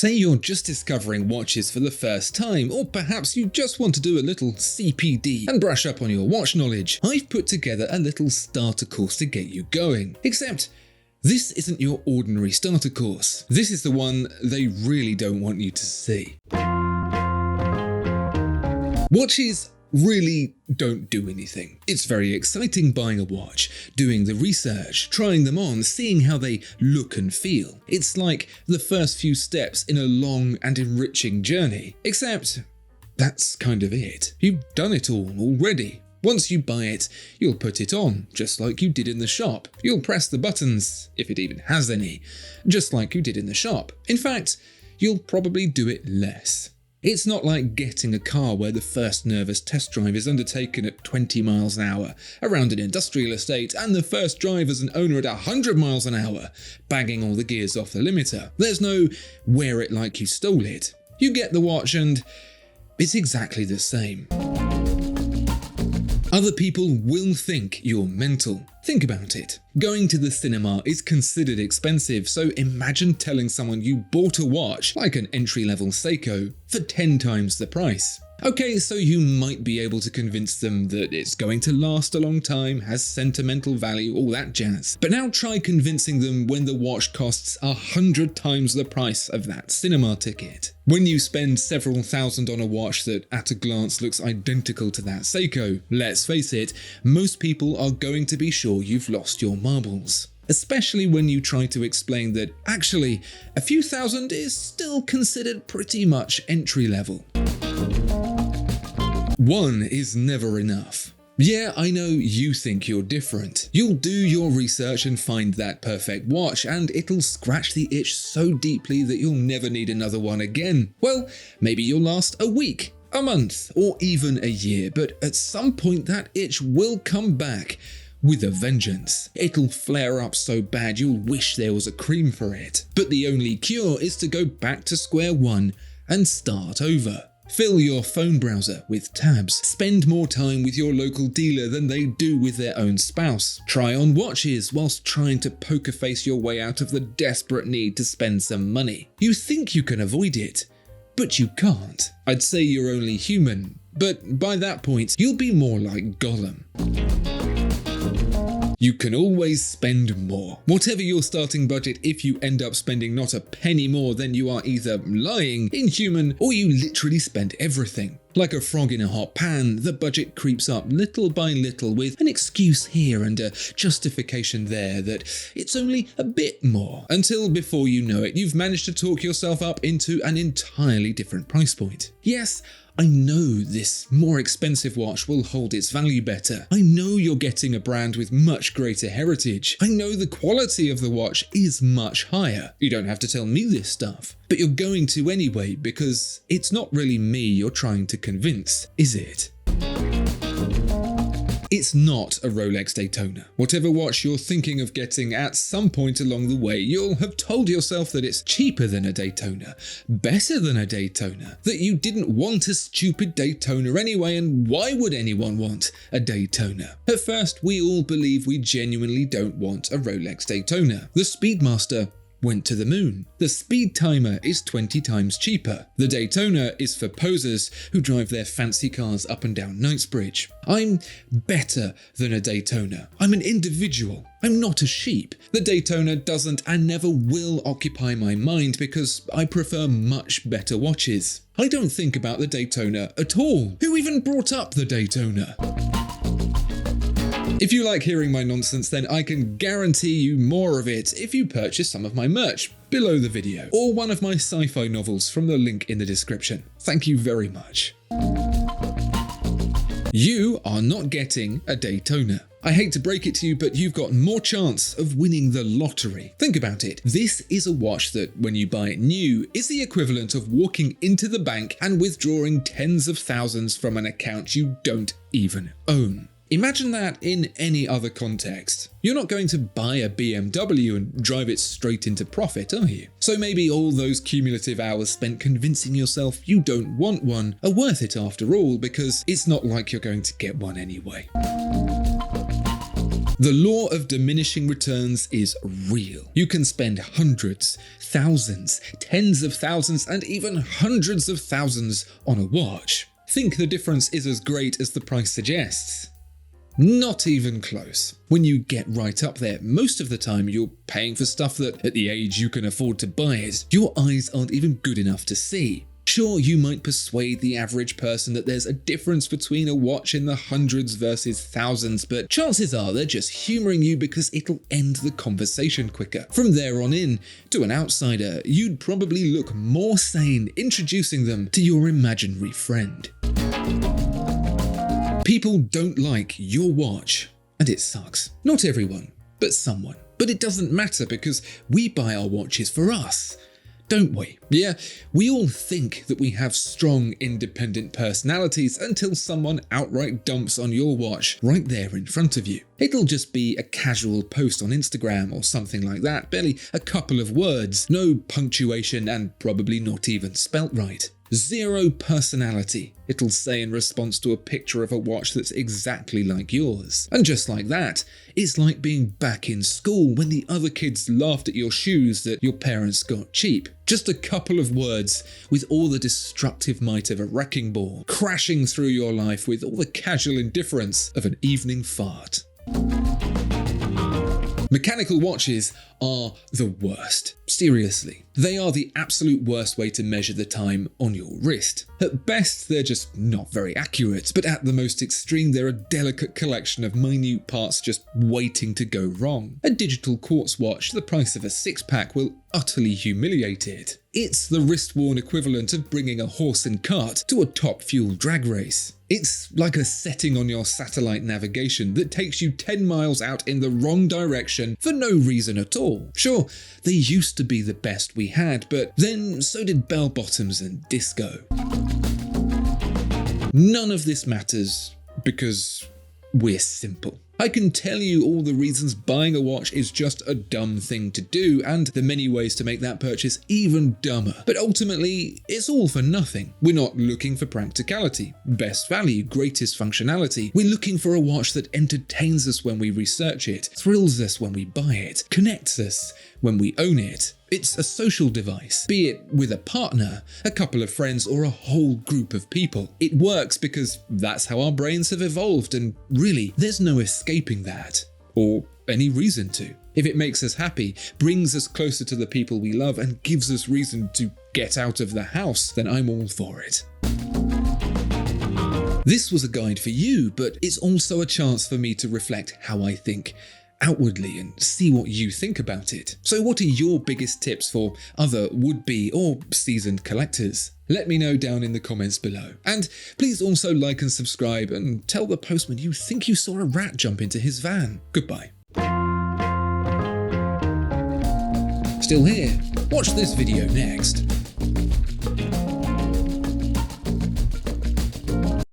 Say you're just discovering watches for the first time, or perhaps you just want to do a little CPD and brush up on your watch knowledge. I've put together a little starter course to get you going. Except, this isn't your ordinary starter course. This is the one they really don't want you to see. Watches really don't do anything. It's very exciting buying a watch, doing the research, trying them on, seeing how they look and feel. It's like the first few steps in a long and enriching journey. Except, that's kind of it. You've done it all already. Once you buy it, you'll put it on, just like you did in the shop. You'll press the buttons, if it even has any, just like you did in the shop. In fact, you'll probably do it less. It's not like getting a car where the first nervous test drive is undertaken at 20 miles an hour around an industrial estate and the first driver's an owner at 100 miles an hour, banging all the gears off the limiter. There's no wear it like you stole it. You get the watch and it's exactly the same. Other people will think you're mental. Think about it. Going to the cinema is considered expensive, so imagine telling someone you bought a watch, like an entry-level Seiko, for 10 times the price. Okay, so you might be able to convince them that it's going to last a long time, has sentimental value, all that jazz. But now try convincing them when the watch costs 100 times the price of that cinema ticket. When you spend several thousand on a watch that at a glance looks identical to that Seiko, let's face it, most people are going to be sure you've lost your marbles. Especially when you try to explain that actually, a few thousand is still considered pretty much entry level. One is never enough. Yeah, I know you think you're different. You'll do your research and find that perfect watch, and it'll scratch the itch so deeply that you'll never need another one again. Well, maybe you'll last a week, a month, or even a year, but at some point that itch will come back with a vengeance. It'll flare up so bad you'll wish there was a cream for it. But the only cure is to go back to square one and start over. Fill your phone browser with tabs. Spend more time with your local dealer than they do with their own spouse. Try on watches whilst trying to poker face your way out of the desperate need to spend some money. You think you can avoid it, but you can't. I'd say you're only human, but by that point, you'll be more like Gollum. You can always spend more. Whatever your starting budget, if you end up spending not a penny more, then you are either lying, inhuman, or you literally spent everything. Like a frog in a hot pan, the budget creeps up little by little with an excuse here and a justification there that it's only a bit more. Until before you know it, you've managed to talk yourself up into an entirely different price point. Yes, I know this more expensive watch will hold its value better. I know you're getting a brand with much greater heritage. I know the quality of the watch is much higher. You don't have to tell me this stuff. But you're going to anyway because it's not really me you're trying to convince, is it? It's not a Rolex Daytona. Whatever watch you're thinking of getting, at some point along the way, you'll have told yourself that it's cheaper than a Daytona, better than a Daytona, that you didn't want a stupid Daytona anyway, and why would anyone want a Daytona? At first, we all believe we genuinely don't want a Rolex Daytona. The Speedmaster went to the moon. The Speed Timer is 20 times cheaper. The Daytona is for posers who drive their fancy cars up and down Knightsbridge. I'm better than a Daytona. I'm an individual. I'm not a sheep. The Daytona doesn't and never will occupy my mind because I prefer much better watches. I don't think about the Daytona at all. Who even brought up the Daytona? If you like hearing my nonsense, then I can guarantee you more of it if you purchase some of my merch below the video, or one of my sci-fi novels from the link in the description. Thank you very much. You are not getting a Daytona. I hate to break it to you, but you've got more chance of winning the lottery. Think about it. This is a watch that, when you buy it new, is the equivalent of walking into the bank and withdrawing tens of thousands from an account you don't even own. Imagine that in any other context. You're not going to buy a BMW and drive it straight into profit, are you? So maybe all those cumulative hours spent convincing yourself you don't want one are worth it after all, because it's not like you're going to get one anyway. The law of diminishing returns is real. You can spend hundreds, thousands, tens of thousands, and even hundreds of thousands on a watch. Think the difference is as great as the price suggests? Not even close. When you get right up there, most of the time you're paying for stuff that, at the age you can afford to buy it, your eyes aren't even good enough to see. Sure, you might persuade the average person that there's a difference between a watch in the hundreds versus thousands, but chances are they're just humouring you because it'll end the conversation quicker. From there on in, to an outsider, you'd probably look more sane introducing them to your imaginary friend. People don't like your watch, and it sucks. Not everyone, but someone. But it doesn't matter because we buy our watches for us, don't we? Yeah, we all think that we have strong, independent personalities until someone outright dumps on your watch right there in front of you. It'll just be a casual post on Instagram or something like that, barely a couple of words, no punctuation and probably not even spelt right. Zero personality, it'll say in response to a picture of a watch that's exactly like yours. And just like that, it's like being back in school when the other kids laughed at your shoes that your parents got cheap. Just a couple of words with all the destructive might of a wrecking ball, crashing through your life with all the casual indifference of an evening fart. Mechanical watches are the worst. Seriously. They are the absolute worst way to measure the time on your wrist. At best, they're just not very accurate, but at the most extreme, they're a delicate collection of minute parts just waiting to go wrong. A digital quartz watch, the price of a six-pack, will utterly humiliate it. It's the wrist-worn equivalent of bringing a horse and cart to a top-fuel drag race. It's like a setting on your satellite navigation that takes you 10 miles out in the wrong direction for no reason at all. Sure, they used to be the best we had, but then so did bell-bottoms and disco. None of this matters because we're simple. I can tell you all the reasons buying a watch is just a dumb thing to do and the many ways to make that purchase even dumber. But ultimately, it's all for nothing. We're not looking for practicality, best value, greatest functionality. We're looking for a watch that entertains us when we research it, thrills us when we buy it, connects us when we own it. It's a social device, be it with a partner, a couple of friends, or a whole group of people. It works because that's how our brains have evolved, and really, there's no escaping that, or any reason to. If it makes us happy, brings us closer to the people we love, and gives us reason to get out of the house, then I'm all for it. This was a guide for you, but it's also a chance for me to reflect how I think outwardly and see what you think about it. So what are your biggest tips for other would-be or seasoned collectors? Let me know down in the comments below. And please also like and subscribe and tell the postman you think you saw a rat jump into his van. Goodbye. Still here? Watch this video next.